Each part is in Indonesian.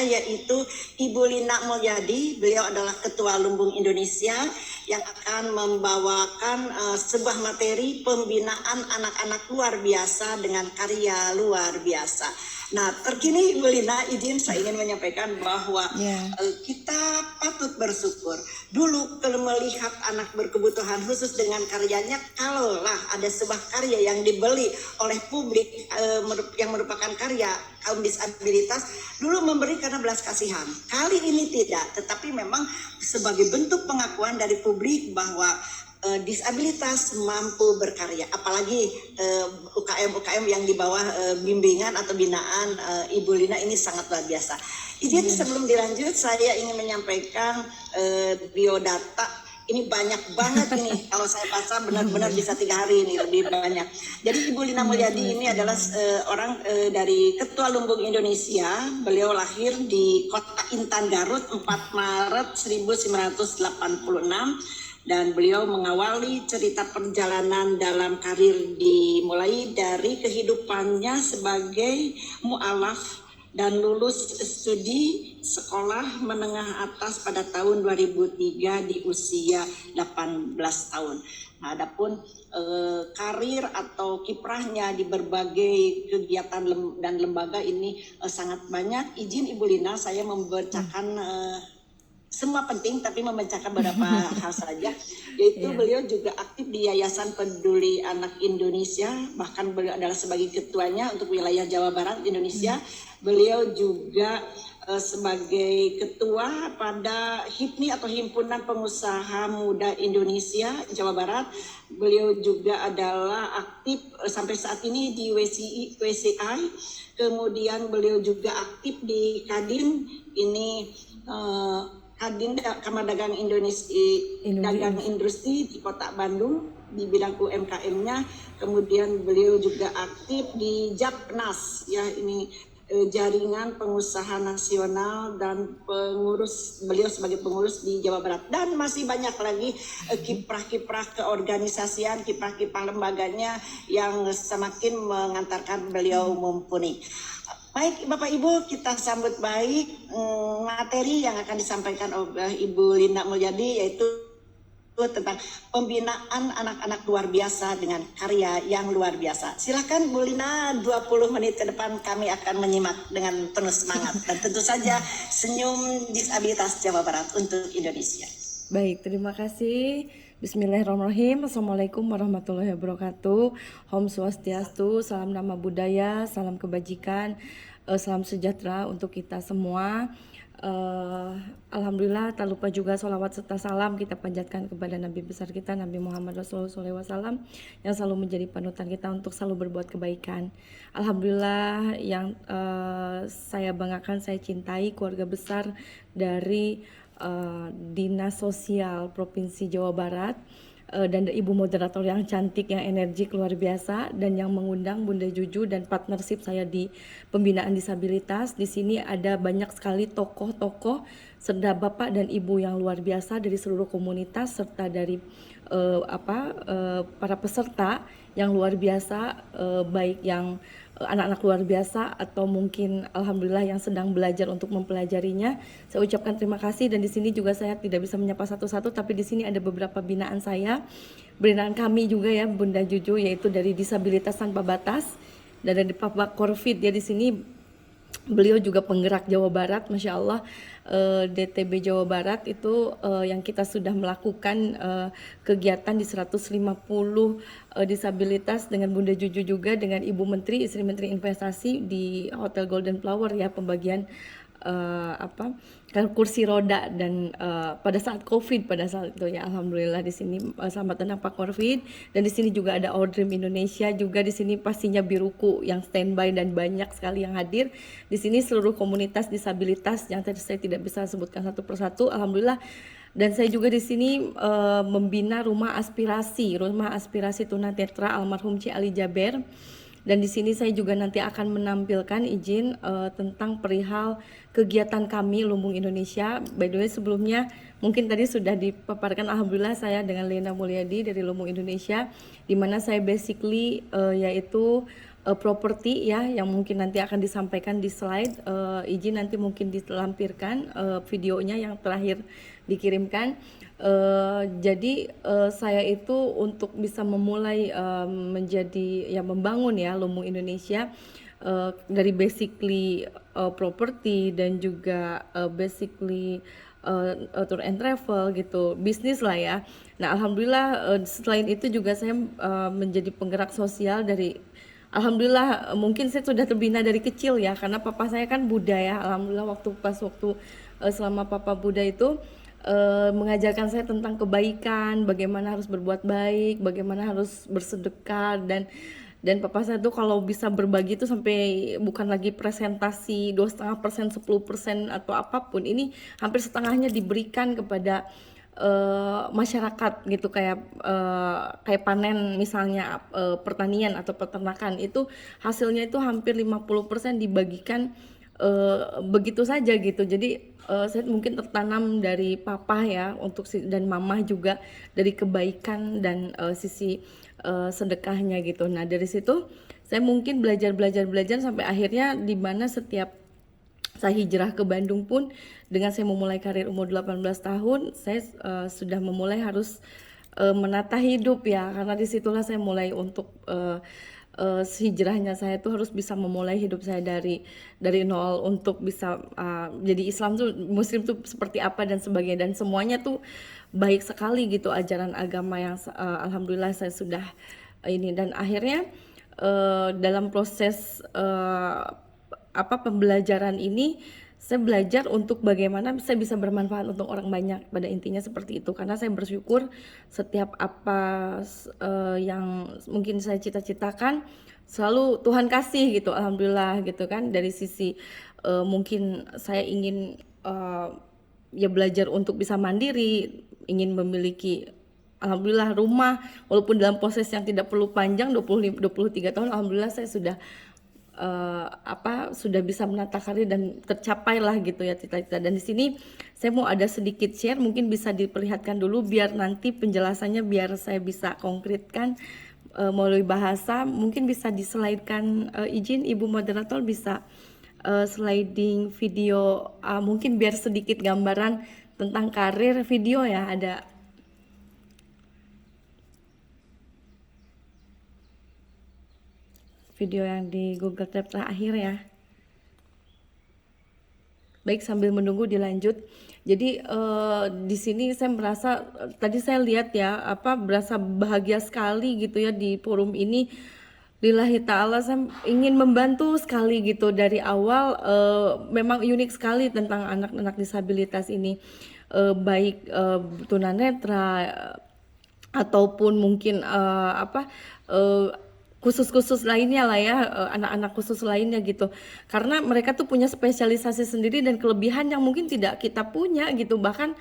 yaitu Ibu Lina Mulyadi. Beliau adalah Ketua Lumbung Indonesia yang akan membawakan sebuah materi pembinaan anak-anak luar biasa dengan karya luar biasa. Nah, terkini Ibu Lina, izin saya ingin menyampaikan bahwa kita patut bersyukur. Dulu kalau melihat anak berkebutuhan khusus dengan karyanya, kalaulah ada sebuah karya yang dibeli oleh publik yang merupakan karya kaum disabilitas, dulu memberi karena belas kasihan. Kali ini tidak, tetapi memang sebagai bentuk pengakuan dari publik bahwa disabilitas mampu berkarya, apalagi UKM-UKM yang di bawah bimbingan atau binaan Ibu Lina ini sangat luar biasa. Izin sebelum dilanjut, saya ingin menyampaikan biodata. Ini banyak banget ini, kalau saya baca benar-benar bisa 3 hari ini, lebih banyak. Jadi Ibu Lina Mulyadi ini adalah orang dari Ketua Lumbung Indonesia. Beliau lahir di Kota Intan, Garut 4 Maret 1986. Dan beliau mengawali cerita perjalanan dalam karir dimulai dari kehidupannya sebagai mu'alaf dan lulus studi sekolah menengah atas pada tahun 2003 di usia 18 tahun. Nah, adapun karir atau kiprahnya di berbagai kegiatan dan lembaga ini sangat banyak. Izin Ibu Lina, saya membacakan semua penting, tapi membacakan beberapa hal saja, yaitu beliau juga aktif di Yayasan Peduli Anak Indonesia, bahkan beliau adalah sebagai ketuanya untuk wilayah Jawa Barat Indonesia. Beliau juga sebagai ketua pada HIPMI atau Himpunan Pengusaha Muda Indonesia Jawa Barat. Beliau juga adalah aktif sampai saat ini di WCI. Kemudian beliau juga aktif di Kadin, ini Kadin Kamar Dagang Indonesia, Dagang Industri di Kota Bandung di bidang UMKM-nya. Kemudian beliau juga aktif di Japnas, ya ini jaringan pengusaha nasional dan beliau sebagai pengurus di Jawa Barat, dan masih banyak lagi kiprah-kiprah keorganisasian, kiprah-kiprah lembaganya yang semakin mengantarkan beliau mumpuni. Baik Bapak Ibu, kita sambut baik materi yang akan disampaikan oleh Ibu Lina Mulyadi, yaitu tentang pembinaan anak-anak luar biasa dengan karya yang luar biasa. Silakan Bu Lina, 20 menit ke depan kami akan menyimak dengan penuh semangat dan tentu saja senyum disabilitas Jawa Barat untuk Indonesia. Baik, terima kasih. Bismillahirrahmanirrahim. Assalamualaikum warahmatullahi wabarakatuh. Om Swastiastu, salam nama budaya, salam kebajikan, salam sejahtera untuk kita semua. Alhamdulillah, tak lupa juga sholawat serta salam kita panjatkan kepada Nabi besar kita, Nabi Muhammad Rasulullah SAW, yang selalu menjadi panutan kita untuk selalu berbuat kebaikan. Alhamdulillah, yang saya banggakan, saya cintai keluarga besar dari Dinas Sosial Provinsi Jawa Barat, dan ibu moderator yang cantik, yang energik luar biasa, dan yang mengundang Bunda Juju dan partnership saya di pembinaan disabilitas. Di sini ada banyak sekali tokoh-tokoh serta bapak dan ibu yang luar biasa dari seluruh komunitas serta dari para peserta yang luar biasa, baik yang anak-anak luar biasa atau mungkin alhamdulillah yang sedang belajar untuk mempelajarinya. Saya ucapkan terima kasih, dan di sini juga saya tidak bisa menyapa satu-satu, tapi di sini ada beberapa binaan saya, binaan kami juga ya Bunda Juju, yaitu dari Disabilitas Tanpa Batas dan dari Pak Korfit. Dia di sini beliau juga penggerak Jawa Barat, Masya Allah. DTB Jawa Barat itu yang kita sudah melakukan kegiatan di 150 disabilitas dengan Bunda Juju juga, dengan Ibu Menteri, Istri Menteri Investasi di Hotel Golden Flower ya, pembagian kursi roda dan pada saat COVID pada saat itu ya, alhamdulillah di sini selamat datang Pak Korfit. Dan di sini juga ada Dream Indonesia juga, di sini pastinya Biruku yang standby dan banyak sekali yang hadir. Di sini seluruh komunitas disabilitas yang tadi saya tidak bisa sebutkan satu persatu, alhamdulillah. Dan saya juga di sini membina rumah aspirasi tunanetra almarhum Ci Ali Jaber. Dan di sini saya juga nanti akan menampilkan izin tentang perihal kegiatan kami Lumbung Indonesia. By the way, sebelumnya mungkin tadi sudah dipaparkan, alhamdulillah saya dengan Lina Mulyadi dari Lumbung Indonesia, di mana saya basically yaitu properti ya, yang mungkin nanti akan disampaikan di slide. Izin nanti mungkin dilampirkan videonya yang terakhir dikirimkan. Jadi saya itu untuk bisa memulai menjadi ya membangun ya Lumbung Indonesia dari basically properti dan juga basically tour and travel gitu, bisnis lah ya. Nah, alhamdulillah selain itu juga saya menjadi penggerak sosial dari alhamdulillah mungkin saya sudah terbina dari kecil ya, karena papa saya kan Buddha ya. Alhamdulillah waktu selama papa Buddha itu mengajarkan saya tentang kebaikan, bagaimana harus berbuat baik, bagaimana harus bersedekah, dan papa saya tuh kalau bisa berbagi itu sampai bukan lagi presentasi 2,5%, 10% atau apapun, ini hampir setengahnya diberikan kepada masyarakat gitu, kayak panen misalnya pertanian atau peternakan, itu hasilnya itu hampir 50% dibagikan begitu saja gitu. Jadi saya mungkin tertanam dari papa ya dan mama juga dari kebaikan dan sisi sedekahnya gitu. Nah, dari situ saya mungkin belajar sampai akhirnya di mana setiap saya hijrah ke Bandung pun dengan saya memulai karir umur 18 tahun, saya sudah memulai harus menata hidup ya, karena disitulah saya mulai untuk hijrahnya saya tuh harus bisa memulai hidup saya dari nol untuk bisa jadi Islam tuh, Muslim tuh seperti apa dan sebagainya, dan semuanya tuh baik sekali gitu ajaran agama yang alhamdulillah saya sudah ini. Dan akhirnya dalam proses pembelajaran ini saya belajar untuk bagaimana saya bisa bermanfaat untuk orang banyak, pada intinya seperti itu. Karena saya bersyukur setiap apa yang mungkin saya cita-citakan selalu Tuhan kasih gitu, alhamdulillah gitu kan. Dari sisi mungkin saya ingin ya belajar untuk bisa mandiri, ingin memiliki alhamdulillah rumah, walaupun dalam proses yang tidak perlu panjang 23 tahun, alhamdulillah saya sudah sudah bisa menata karir dan tercapai lah gitu ya cita-cita. Dan di sini saya mau ada sedikit share, mungkin bisa diperlihatkan dulu biar nanti penjelasannya biar saya bisa konkretkan melalui bahasa. Mungkin bisa dislide-kan, izin Ibu moderator bisa sliding video, mungkin biar sedikit gambaran tentang karir video ya, ada video yang di Google Tab terakhir ya. Baik, sambil menunggu dilanjut. Jadi di sini saya merasa tadi saya lihat ya, berasa bahagia sekali gitu ya di forum ini. Lillahi ta'ala saya ingin membantu sekali gitu dari awal. Memang unik sekali tentang anak-anak disabilitas ini, baik tunanetra ataupun mungkin khusus-khusus lainnya lah ya, anak-anak khusus lainnya gitu. Karena mereka tuh punya spesialisasi sendiri dan kelebihan yang mungkin tidak kita punya gitu. Bahkan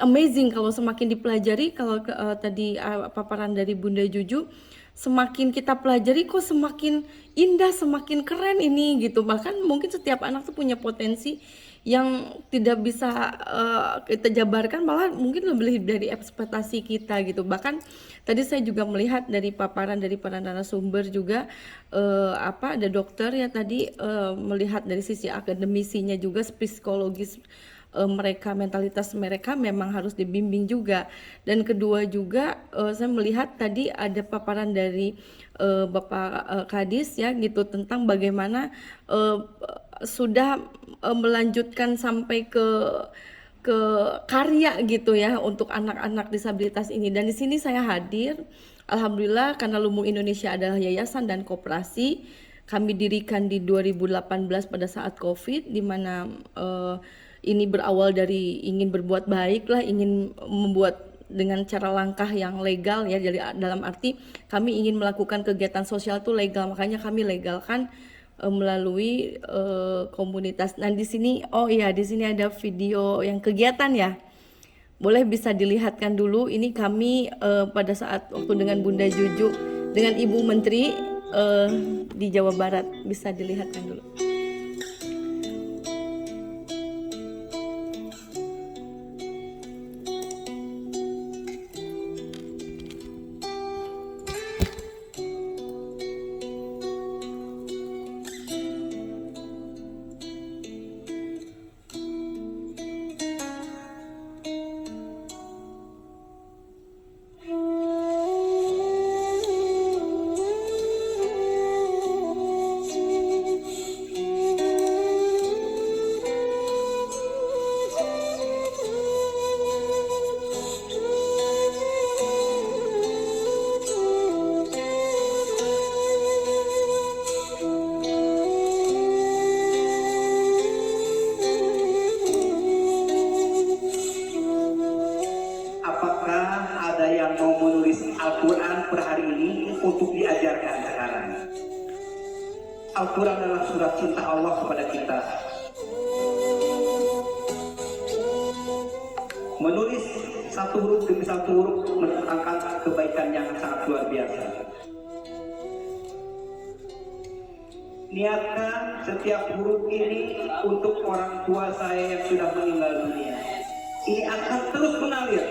amazing kalau semakin dipelajari. Kalau tadi paparan dari Bunda Juju, semakin kita pelajari kok semakin indah, semakin keren ini gitu. Bahkan mungkin setiap anak tuh punya potensi yang tidak bisa kita jabarkan, malah mungkin lebih dari ekspektasi kita gitu. Bahkan tadi saya juga melihat dari paparan dari para narasumber juga, ada dokter ya tadi, melihat dari sisi akademisinya juga, psikologis mereka, mentalitas mereka memang harus dibimbing juga. Dan kedua juga saya melihat tadi ada paparan dari Bapak Kadis ya gitu, tentang bagaimana sudah melanjutkan sampai ke karya gitu ya untuk anak-anak disabilitas ini. Dan di sini saya hadir, alhamdulillah, karena Lumbung Indonesia adalah yayasan dan koperasi. Kami dirikan di 2018 pada saat Covid, di mana ini berawal dari ingin berbuat baik lah, ingin membuat dengan cara langkah yang legal ya, dalam arti kami ingin melakukan kegiatan sosial tuh legal, makanya kami legalkan melalui komunitas. Nah di sini, di sini ada video yang kegiatan ya, boleh bisa dilihatkan dulu. Ini kami pada saat waktu dengan Bunda Juju dengan Ibu Menteri di Jawa Barat, bisa dilihatkan dulu. Al-Quran adalah surat cinta Allah kepada kita. Menulis satu huruf demi satu huruf mendatangkan kebaikan yang sangat luar biasa. Niatkan setiap huruf ini untuk orang tua saya yang sudah meninggal dunia. Ini akan terus mengalir.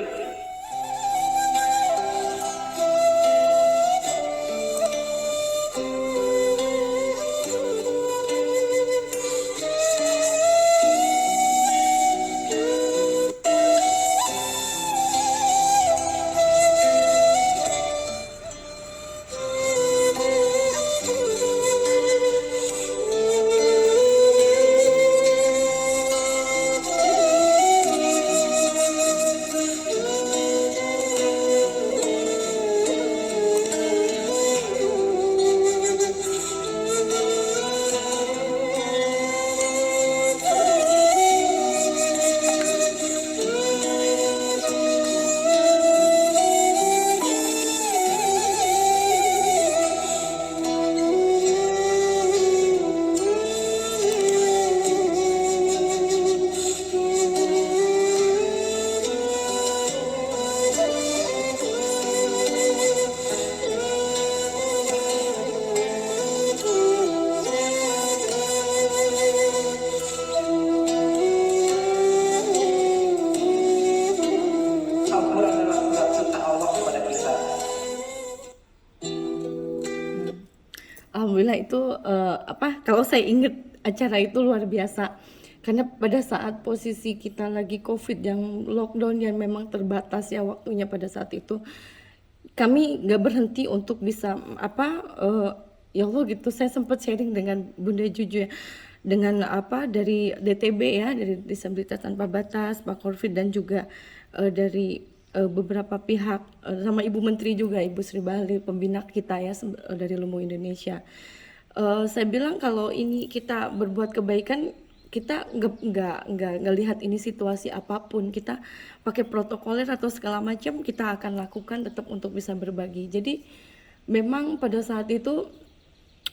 Alhamdulillah itu kalau saya ingat acara itu luar biasa karena pada saat posisi kita lagi COVID yang lockdown yang memang terbatas ya waktunya pada saat itu kami nggak berhenti untuk bisa ya Allah gitu saya sempat sharing dengan Bunda Juju ya dengan dari DTB ya dari Disabilitas Tanpa Batas Pak Korvid dan juga dari beberapa pihak sama Ibu Menteri juga Ibu Sri Bahlil pembina kita ya dari Lumung Indonesia. Saya bilang kalau ini kita berbuat kebaikan kita nggak lihat ini situasi apapun kita pakai protokoler atau segala macam kita akan lakukan tetap untuk bisa berbagi. Jadi memang pada saat itu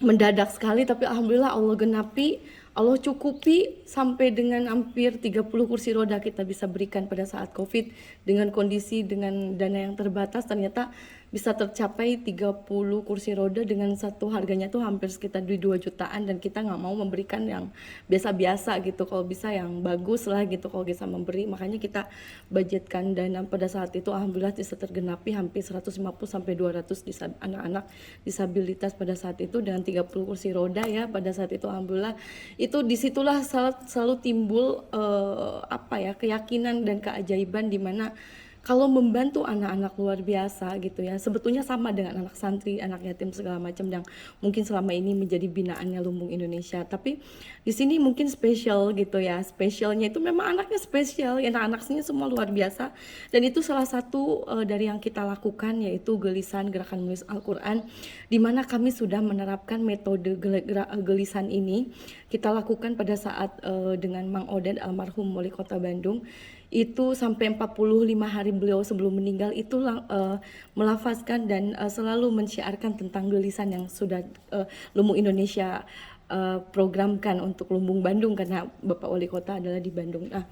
mendadak sekali tapi alhamdulillah Allah genapi, Allah cukupi sampai dengan hampir 30 kursi roda kita bisa berikan pada saat Covid dengan kondisi dengan dana yang terbatas ternyata bisa tercapai 30 kursi roda dengan satu harganya tuh hampir sekitar 2 jutaan dan kita nggak mau memberikan yang biasa-biasa gitu kalau bisa yang bagus lah gitu kalau bisa memberi makanya kita budgetkan dana pada saat itu alhamdulillah bisa tergenapi hampir 150 sampai 200 anak-anak disabilitas pada saat itu dengan 30 kursi roda ya pada saat itu alhamdulillah itu disitulah selalu timbul keyakinan dan keajaiban di mana kalau membantu anak-anak luar biasa gitu ya sebetulnya sama dengan anak santri, anak yatim segala macam yang mungkin selama ini menjadi binaannya Lumbung Indonesia tapi di sini mungkin spesial gitu ya spesialnya itu memang anaknya spesial anak-anaknya semua luar biasa dan itu salah satu dari yang kita lakukan yaitu gelisan gerakan menulis Al-Quran di mana kami sudah menerapkan metode gelisan ini kita lakukan pada saat dengan Mang Odet almarhum wali kota Bandung itu sampai 45 hari beliau sebelum meninggal itu melafazkan dan selalu mensyiarkan tentang gelisan yang sudah Lumbung Indonesia programkan untuk Lumbung Bandung karena Bapak Wali Kota adalah di Bandung. Nah,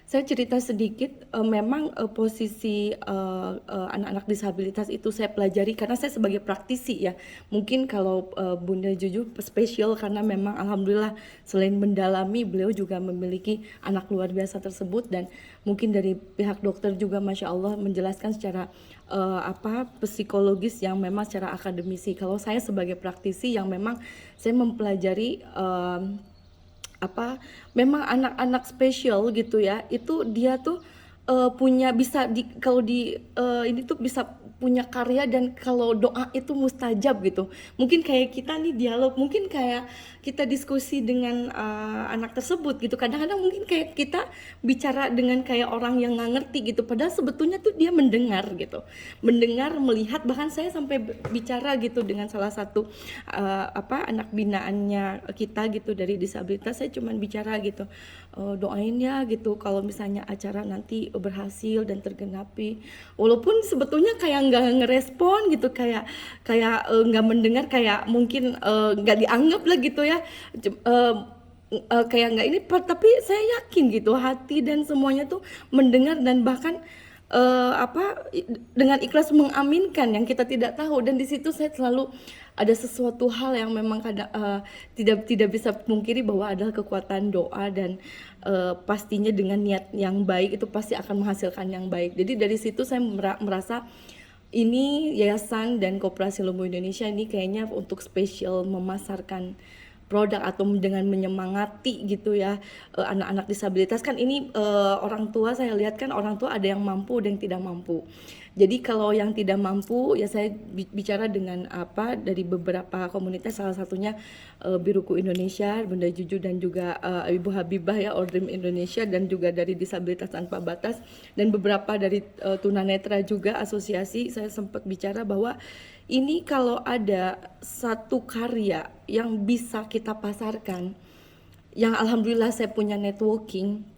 saya cerita sedikit memang posisi anak-anak disabilitas itu saya pelajari karena saya sebagai praktisi ya mungkin kalau Bunda Juju spesial karena memang alhamdulillah selain mendalami beliau juga memiliki anak luar biasa tersebut dan mungkin dari pihak dokter juga Masya Allah menjelaskan secara psikologis yang memang secara akademisi. Kalau saya sebagai praktisi yang memang saya mempelajari memang anak-anak spesial gitu ya itu dia tuh punya bisa ini tuh bisa punya karya dan kalau doa itu mustajab gitu mungkin kayak kita nih dialog mungkin kayak kita diskusi dengan anak tersebut gitu kadang-kadang mungkin kayak kita bicara dengan kayak orang yang nggak ngerti gitu padahal sebetulnya tuh dia mendengar gitu mendengar melihat bahkan saya sampai bicara gitu dengan salah satu anak binaannya kita gitu dari disabilitas saya cuman bicara gitu doain ya gitu kalau misalnya acara nanti berhasil dan tergenapi. Walaupun sebetulnya kayak nggak ngerespon gitu, kayak kayak nggak mendengar, kayak mungkin nggak dianggap lah gitu ya. Kayak nggak ini, tapi saya yakin gitu hati dan semuanya tuh mendengar, dan bahkan dengan ikhlas mengaminkan yang kita tidak tahu. Dan di situ saya selalu ada sesuatu hal yang memang kadang tidak bisa pungkiri bahwa adalah kekuatan doa, dan pastinya dengan niat yang baik itu pasti akan menghasilkan yang baik. Jadi dari situ saya merasa ini Yayasan dan Koperasi Lumbu Indonesia ini kayaknya untuk spesial memasarkan produk atau dengan menyemangati gitu ya anak-anak disabilitas. Kan ini orang tua, saya lihat kan orang tua ada yang mampu, ada yang tidak mampu. Jadi kalau yang tidak mampu ya saya bicara dengan dari beberapa komunitas, salah satunya Biruku Indonesia, Bunda Juju, dan juga Ibu Habibah ya, Ordrim Indonesia, dan juga dari Disabilitas Tanpa Batas, dan beberapa dari tunanetra juga asosiasi. Saya sempat bicara bahwa ini kalau ada satu karya yang bisa kita pasarkan, yang alhamdulillah saya punya networking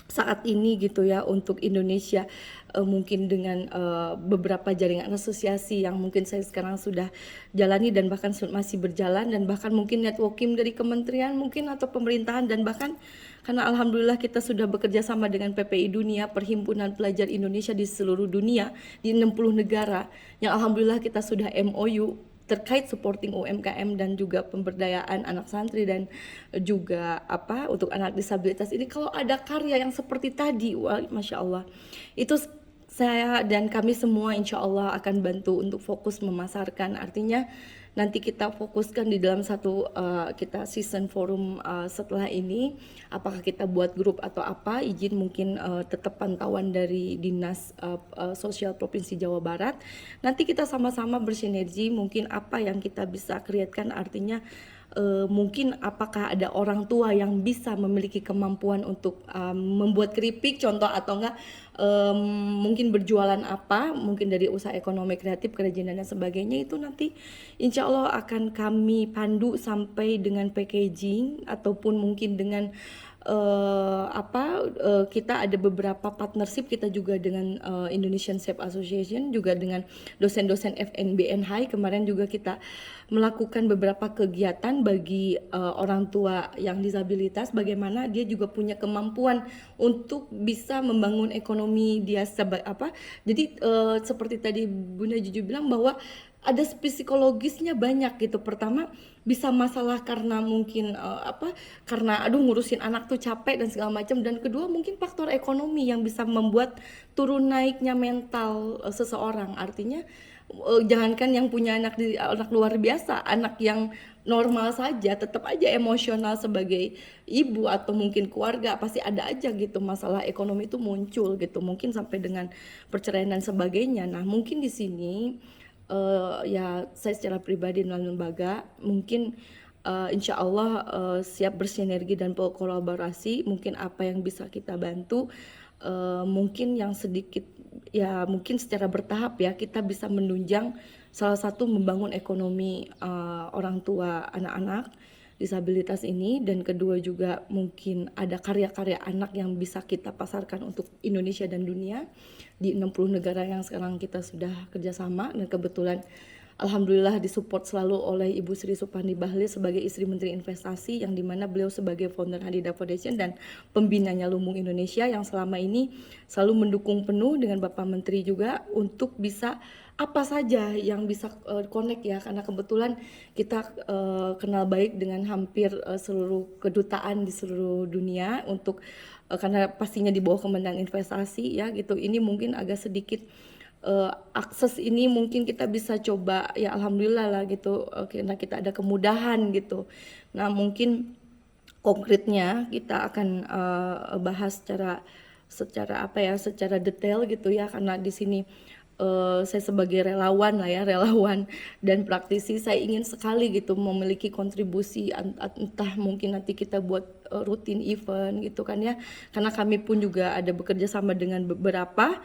saat ini gitu ya untuk Indonesia, mungkin dengan beberapa jaringan asosiasi yang mungkin saya sekarang sudah jalani dan bahkan masih berjalan, dan bahkan mungkin networking dari kementerian mungkin atau pemerintahan, dan bahkan karena alhamdulillah kita sudah bekerja sama dengan PPI Dunia, Perhimpunan Pelajar Indonesia di seluruh dunia, di 60 negara, yang alhamdulillah kita sudah MOU terkait supporting UMKM dan juga pemberdayaan anak santri dan juga untuk anak disabilitas ini. Kalau ada karya yang seperti tadi, wah Masya Allah, itu saya dan kami semua insya Allah akan bantu untuk fokus memasarkan. Artinya nanti kita fokuskan di dalam satu kita season forum setelah ini, apakah kita buat grup atau apa, izin mungkin tetap pantauan dari Dinas Sosial Provinsi Jawa Barat. Nanti kita sama-sama bersinergi, mungkin apa yang kita bisa kreatkan, artinya mungkin apakah ada orang tua yang bisa memiliki kemampuan untuk membuat keripik contoh, atau enggak mungkin berjualan mungkin dari usaha ekonomi kreatif, kerajinan dan sebagainya. Itu nanti insya Allah akan kami pandu sampai dengan packaging, ataupun mungkin dengan kita ada beberapa partnership kita juga dengan Indonesian Chef Association, juga dengan dosen-dosen FNBNHI. Kemarin juga kita melakukan beberapa kegiatan bagi orang tua yang disabilitas, bagaimana dia juga punya kemampuan untuk bisa membangun ekonomi dia jadi seperti tadi Bunda Juju bilang bahwa ada psikologisnya banyak gitu. Pertama bisa masalah karena mungkin karena ngurusin anak tuh capek dan segala macam, dan kedua mungkin faktor ekonomi yang bisa membuat turun naiknya mental seseorang. Artinya jangankan yang punya anak luar biasa, anak yang normal saja tetap aja emosional sebagai ibu atau mungkin keluarga pasti ada aja gitu masalah ekonomi itu muncul gitu, mungkin sampai dengan perceraian dan sebagainya. Nah mungkin di sini ya saya secara pribadi dan lembaga mungkin insya Allah siap bersinergi dan berkolaborasi. Mungkin apa yang bisa kita bantu, mungkin yang sedikit ya mungkin secara bertahap ya, kita bisa menunjang salah satu membangun ekonomi orang tua anak-anak disabilitas ini, dan kedua juga mungkin ada karya-karya anak yang bisa kita pasarkan untuk Indonesia dan dunia di 60 negara yang sekarang kita sudah kerjasama. Dan kebetulan alhamdulillah disupport selalu oleh Ibu Sri Supandi Bahlil sebagai istri Menteri Investasi, yang dimana beliau sebagai founder Hadida Foundation dan pembinanya Lumbung Indonesia, yang selama ini selalu mendukung penuh dengan Bapak Menteri juga untuk bisa apa saja yang bisa connect ya, karena kebetulan kita kenal baik dengan hampir seluruh kedutaan di seluruh dunia untuk karena pastinya di bawah Kementerian Investasi ya gitu. Ini mungkin agak sedikit akses ini mungkin kita bisa coba ya, alhamdulillah lah gitu, karena kita ada kemudahan gitu. Nah mungkin konkretnya kita akan bahas secara detail gitu ya, karena di sini saya sebagai relawan lah ya, relawan dan praktisi, saya ingin sekali gitu memiliki kontribusi, entah mungkin nanti kita buat rutin event gitu kan ya, karena kami pun juga ada bekerja sama dengan beberapa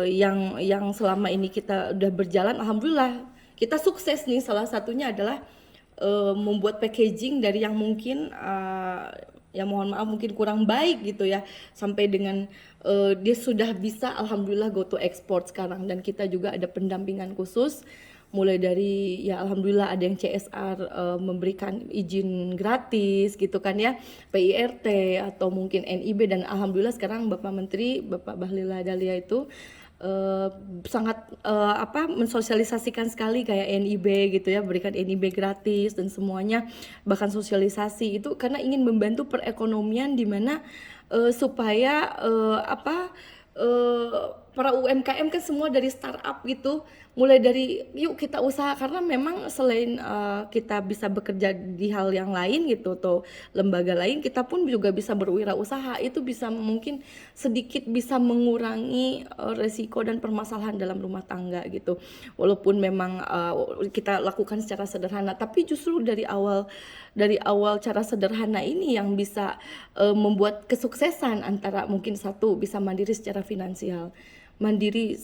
yang selama ini kita udah berjalan, alhamdulillah kita sukses nih. Salah satunya adalah membuat packaging dari yang mungkin ya mohon maaf mungkin kurang baik gitu ya, sampai dengan dia sudah bisa alhamdulillah go to export sekarang, dan kita juga ada pendampingan khusus mulai dari ya alhamdulillah ada yang CSR memberikan izin gratis gitu kan ya, PIRT atau mungkin NIB, dan alhamdulillah sekarang Bapak Menteri Bapak Bahlil Lahadalia itu sangat mensosialisasikan sekali kayak NIB gitu ya, berikan NIB gratis dan semuanya, bahkan sosialisasi itu karena ingin membantu perekonomian di mana supaya para UMKM kan semua dari startup gitu, mulai dari yuk kita usaha, karena memang selain kita bisa bekerja di hal yang lain gitu atau lembaga lain, kita pun juga bisa berwirausaha, itu bisa mungkin sedikit bisa mengurangi resiko dan permasalahan dalam rumah tangga gitu, walaupun memang kita lakukan secara sederhana, tapi justru dari awal cara sederhana ini yang bisa membuat kesuksesan, antara mungkin satu bisa mandiri secara finansial, mandiri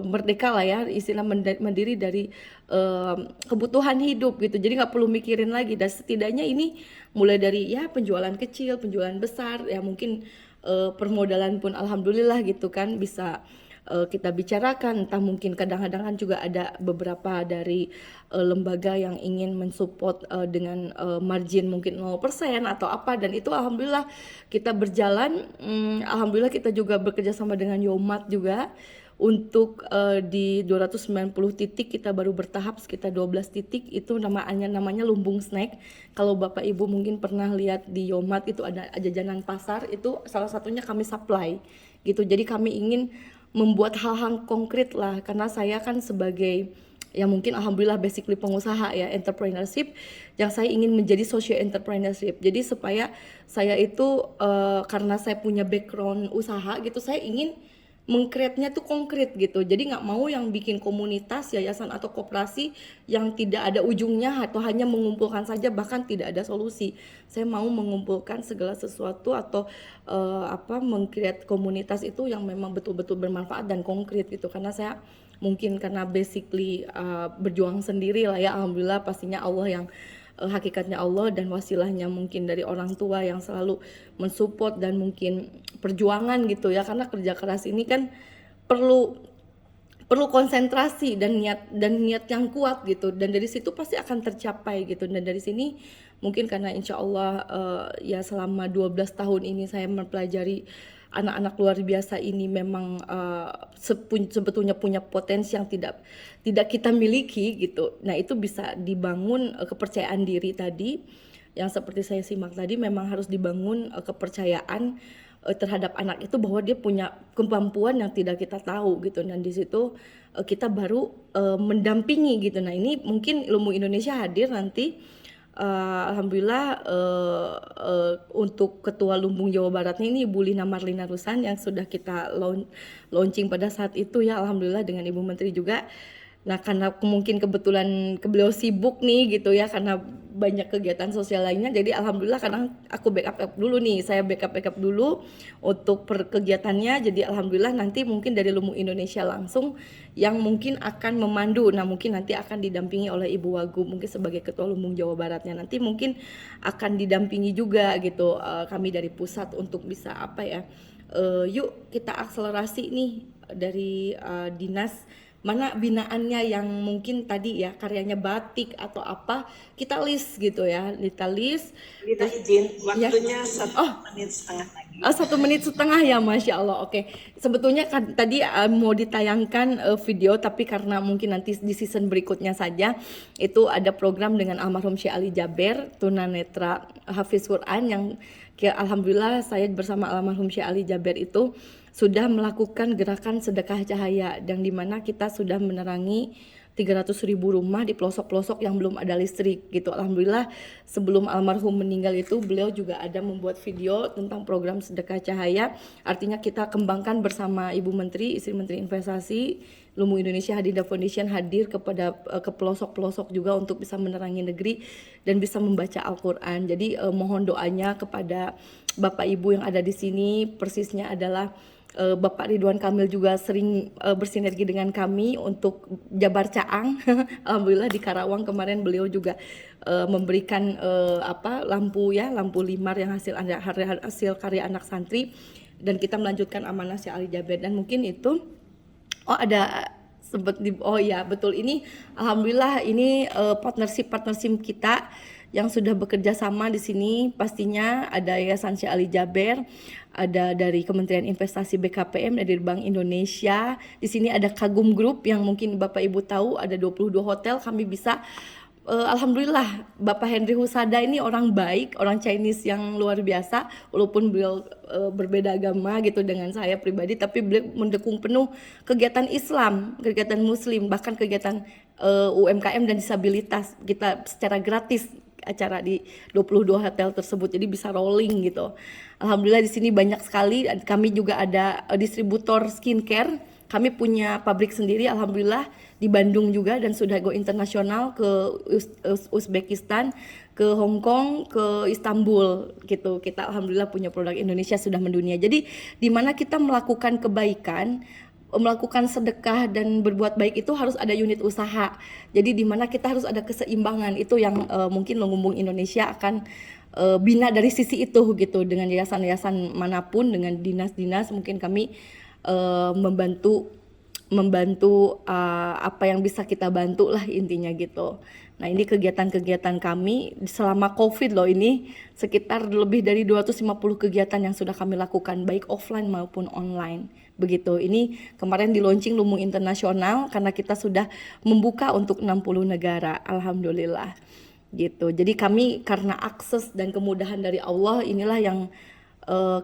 merdeka lah ya, istilah mandiri dari kebutuhan hidup gitu, jadi nggak perlu mikirin lagi, dan setidaknya ini mulai dari ya penjualan kecil, penjualan besar ya, mungkin permodalan pun alhamdulillah gitu kan bisa kita bicarakan, entah mungkin kadang-kadang kan juga ada beberapa dari lembaga yang ingin mensupport dengan margin mungkin 0% atau apa, dan itu alhamdulillah kita berjalan. Alhamdulillah kita juga bekerja sama dengan Yomat juga untuk di 290 titik kita baru bertahap sekitar 12 titik, itu namanya Lumbung Snack. Kalau Bapak Ibu mungkin pernah lihat di Yomat itu ada jajanan pasar, itu salah satunya kami supply gitu. Jadi kami ingin membuat hal-hal konkret lah, karena saya kan sebagai ya mungkin alhamdulillah basically pengusaha ya, entrepreneurship, yang saya ingin menjadi socio entrepreneurship. Jadi supaya saya itu karena saya punya background usaha gitu, saya ingin mengkreatnya tuh konkret gitu. Jadi nggak mau yang bikin komunitas, yayasan atau koperasi yang tidak ada ujungnya atau hanya mengumpulkan saja bahkan tidak ada solusi. Saya mau mengumpulkan segala sesuatu atau mengkreat komunitas itu yang memang betul-betul bermanfaat dan konkret gitu. Karena saya mungkin karena basically berjuang sendiri lah ya, alhamdulillah pastinya Allah yang hakikatnya Allah dan wasilahnya mungkin dari orang tua yang selalu mensupport dan mungkin perjuangan gitu ya, karena kerja keras ini kan perlu konsentrasi dan niat yang kuat gitu, dan dari situ pasti akan tercapai gitu. Dan dari sini mungkin karena insya Allah ya selama 12 tahun ini saya mempelajari anak-anak luar biasa ini memang sebetulnya punya potensi yang tidak kita miliki gitu. Nah itu bisa dibangun kepercayaan diri tadi yang seperti saya simak tadi, memang harus dibangun kepercayaan terhadap anak itu bahwa dia punya kemampuan yang tidak kita tahu gitu, dan di situ kita baru mendampingi gitu. Nah ini mungkin Ilmu Indonesia hadir nanti. Alhamdulillah untuk Ketua Lumbung Jawa Baratnya ini Ibu Lina Marlina Rusan yang sudah kita launching pada saat itu ya, alhamdulillah dengan Ibu Menteri juga. Nah karena mungkin kebetulan beliau sibuk nih gitu ya, karena banyak kegiatan sosial lainnya, jadi alhamdulillah kadang aku backup dulu nih, saya backup dulu untuk kegiatannya. Jadi alhamdulillah nanti mungkin dari Lumbung Indonesia langsung yang mungkin akan memandu. Nah mungkin nanti akan didampingi oleh Ibu Wagub mungkin sebagai Ketua Lumbung Jawa Baratnya, nanti mungkin akan didampingi juga gitu kami dari pusat untuk bisa yuk kita akselerasi nih dari dinas mana binaannya yang mungkin tadi ya karyanya batik atau apa, kita list gitu ya, kita list. Kita izin waktunya ya. 1 menit setengah lagi. 1 menit setengah ya, Masya Allah. Oke, sebetulnya kan tadi mau ditayangkan video, tapi karena mungkin nanti di season berikutnya saja, itu ada program dengan almarhum Syekh Ali Jaber, tunanetra Hafiz Quran, yang alhamdulillah saya bersama almarhum Syekh Ali Jaber itu sudah melakukan gerakan sedekah cahaya, yang dimana kita sudah menerangi 300.000 rumah di pelosok-pelosok yang belum ada listrik gitu. Alhamdulillah sebelum almarhum meninggal itu beliau juga ada membuat video tentang program sedekah cahaya. Artinya kita kembangkan bersama Ibu Menteri, Istri Menteri Investasi, Lumbung Indonesia Hadinda Foundation hadir ke pelosok-pelosok juga untuk bisa menerangi negeri dan bisa membaca Al-Quran. Jadi mohon doanya kepada Bapak Ibu yang ada di sini, persisnya adalah Bapak Ridwan Kamil juga sering bersinergi dengan kami untuk Jabar Caang. Alhamdulillah di Karawang kemarin beliau juga memberikan lampu limar yang hasil karya anak santri, dan kita melanjutkan amanah Syekh Ali Jaber. Dan mungkin itu oh ya betul, ini alhamdulillah ini partnership kita yang sudah bekerja sama di sini. Pastinya ada Yayasan Syekh Ali Jaber, ada dari Kementerian Investasi BKPM, dari Bank Indonesia. Di sini ada Kagum Group yang mungkin Bapak Ibu tahu, ada 22 hotel. Kami bisa alhamdulillah, Bapak Henry Husada ini orang baik, orang Chinese yang luar biasa, walaupun beliau berbeda agama gitu dengan saya pribadi, tapi beliau mendukung penuh kegiatan Islam, kegiatan Muslim, bahkan kegiatan UMKM dan disabilitas. Kita secara gratis acara di 22 hotel tersebut, jadi bisa rolling gitu. Alhamdulillah di sini banyak sekali. Kami juga ada distributor skincare. Kami punya pabrik sendiri, alhamdulillah di Bandung juga, dan sudah go internasional ke Uzbekistan, ke Hong Kong, ke Istanbul gitu. Kita alhamdulillah punya produk Indonesia sudah mendunia. Jadi di mana kita melakukan kebaikan, melakukan sedekah dan berbuat baik itu harus ada unit usaha. Jadi di mana kita harus ada keseimbangan. Itu yang mungkin Lumbung Indonesia akan bina dari sisi itu gitu, dengan yayasan-yayasan manapun, dengan dinas-dinas mungkin kami membantu apa yang bisa kita bantu lah intinya gitu. Nah, ini kegiatan-kegiatan kami selama Covid loh, ini sekitar lebih dari 250 kegiatan yang sudah kami lakukan baik offline maupun online. Begitu. Ini kemarin di launching Lumbung Internasional karena kita sudah membuka untuk 60 negara. Alhamdulillah. Gitu. Jadi kami karena akses dan kemudahan dari Allah inilah yang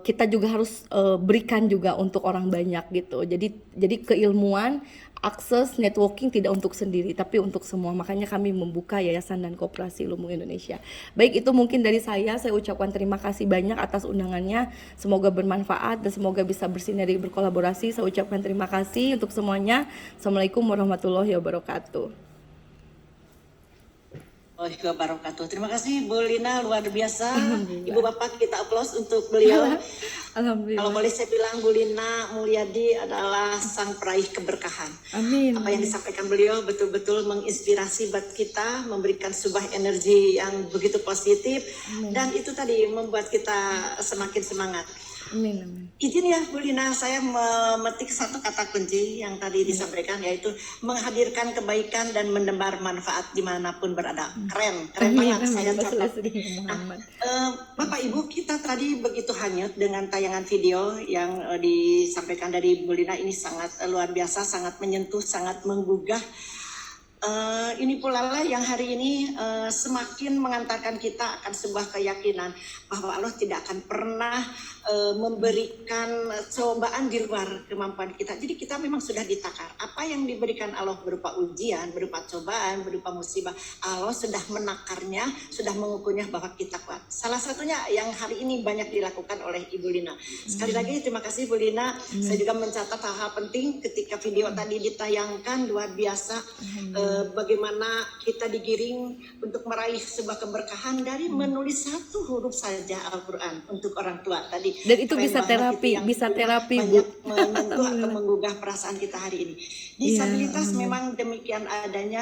kita juga harus berikan juga untuk orang banyak gitu. Jadi keilmuan, akses, networking tidak untuk sendiri tapi untuk semua. Makanya kami membuka yayasan dan koperasi Lumbung Indonesia. Baik, itu mungkin dari saya ucapkan terima kasih banyak atas undangannya. Semoga bermanfaat dan semoga bisa bersinergi, berkolaborasi. Saya ucapkan terima kasih untuk semuanya. Assalamualaikum warahmatullahi wabarakatuh. Wabarakatuh. Terima kasih Bu Lina, luar biasa. Ibu Bapak kita aplaus untuk beliau. Alhamdulillah. Kalau boleh saya bilang, Bu Lina Mulyadi adalah sang peraih keberkahan. Amin. Apa yang disampaikan beliau betul-betul menginspirasi buat kita, memberikan sebuah energi yang begitu positif. Amin. Dan itu tadi membuat kita semakin semangat. Amin, amin. Izin ya Bu Lina, saya memetik satu kata kunci yang tadi disampaikan, yaitu menghadirkan kebaikan dan menebar manfaat dimanapun berada. Keren banget, saya catat. Nah, Bapak Ibu, kita tadi begitu hanyut dengan tayangan video yang disampaikan dari Bu Lina. Ini sangat luar biasa, sangat menyentuh, sangat menggugah. Ini pula lah yang hari ini semakin mengantarkan kita akan sebuah keyakinan bahwa Allah tidak akan pernah memberikan cobaan di luar kemampuan kita. Jadi kita memang sudah ditakar. Apa yang diberikan Allah berupa ujian, berupa cobaan, berupa musibah, Allah sudah menakarnya, sudah mengukurnya bahwa kita kuat. Salah satunya yang hari ini banyak dilakukan oleh Ibu Lina. Sekali lagi terima kasih Bu Lina. Saya juga mencatat hal-hal penting ketika video tadi ditayangkan, luar biasa. Bagaimana kita digiring untuk meraih sebuah keberkahan dari menulis satu huruf saja Al-Quran untuk orang tua tadi. Dan itu bisa terapi, banyak menyentuh atau menggugah perasaan kita hari ini. Disabilitas memang demikian adanya,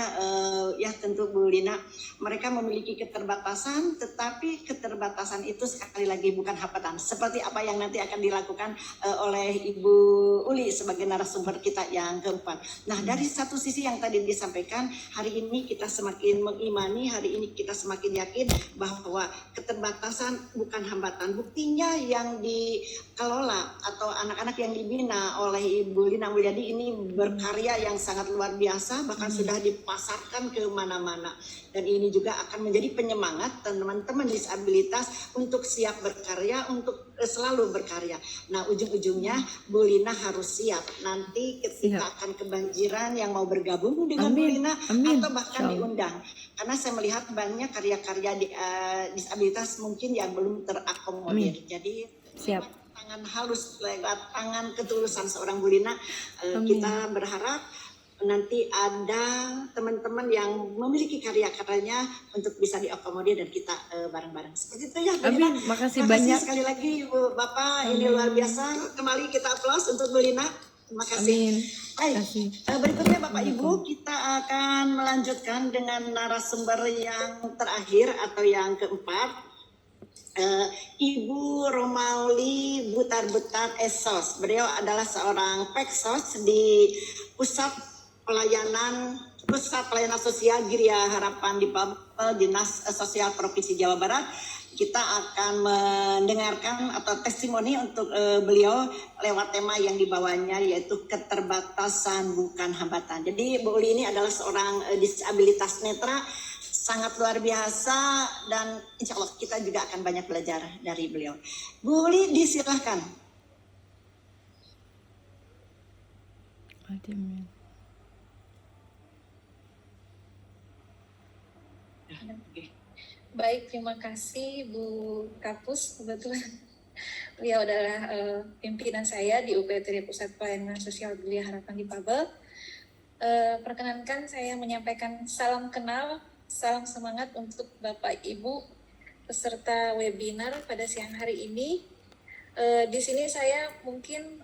ya tentu Bu Lina, mereka memiliki keterbatasan, tetapi keterbatasan itu sekali lagi bukan hambatan. Seperti apa yang nanti akan dilakukan oleh Ibu Uli sebagai narasumber kita yang keempat. Nah, dari satu sisi yang tadi disampaikan, hari ini kita semakin mengimani, hari ini kita semakin yakin bahwa keterbatasan bukan hambatan. Buktinya yang dikelola atau anak-anak yang dibina oleh Ibu Lina Mulyadi ini berkarya yang sangat luar biasa, bahkan sudah dipasarkan ke mana-mana. Dan ini juga akan menjadi penyemangat teman-teman disabilitas untuk siap berkarya, untuk selalu berkarya. Nah, ujung-ujungnya Bu Lina harus siap. Nanti ketika akan kebanjiran yang mau bergabung dengan Bu Lina atau bahkan diundang. Karena saya melihat banyak karya-karya disabilitas mungkin yang belum terakomodir. Jadi tangan halus, lewat tangan ketulusan seorang Bu Lina, kita berharap nanti ada teman-teman yang memiliki karya-karyanya untuk bisa diakomodir dan kita bareng-bareng. Seperti itu ya, Bu Lina. Amin. Makasih Terima kasih banyak. sekali lagi Ibu Bapak, ini luar biasa. Kembali kita aplaus untuk Bu Lina. Terima kasih. Amin. Baik, Kasih. berikutnya Bapak Ibu kita akan melanjutkan dengan narasumber yang terakhir atau yang keempat. Ibu Romauli Butar-Butar Esos. Beliau adalah seorang peksos di Pusat Pelayanan Sosial Giria Harapan di Babel, Dinas Sosial Provinsi Jawa Barat. Kita akan mendengarkan atau testimoni untuk beliau lewat tema yang dibawanya, yaitu keterbatasan bukan hambatan. Jadi Bu Uli ini adalah seorang disabilitas netra, sangat luar biasa, dan insya Allah kita juga akan banyak belajar dari beliau. Bu Uli, disilahkan. Amin. Baik, terima kasih Bu Kapus. Kebetulan beliau adalah pimpinan saya di UPT Pusat Pelayanan Sosial Giria Harapan di Babel. Perkenankan saya menyampaikan salam kenal, salam semangat untuk Bapak Ibu peserta webinar pada siang hari ini. Di sini saya mungkin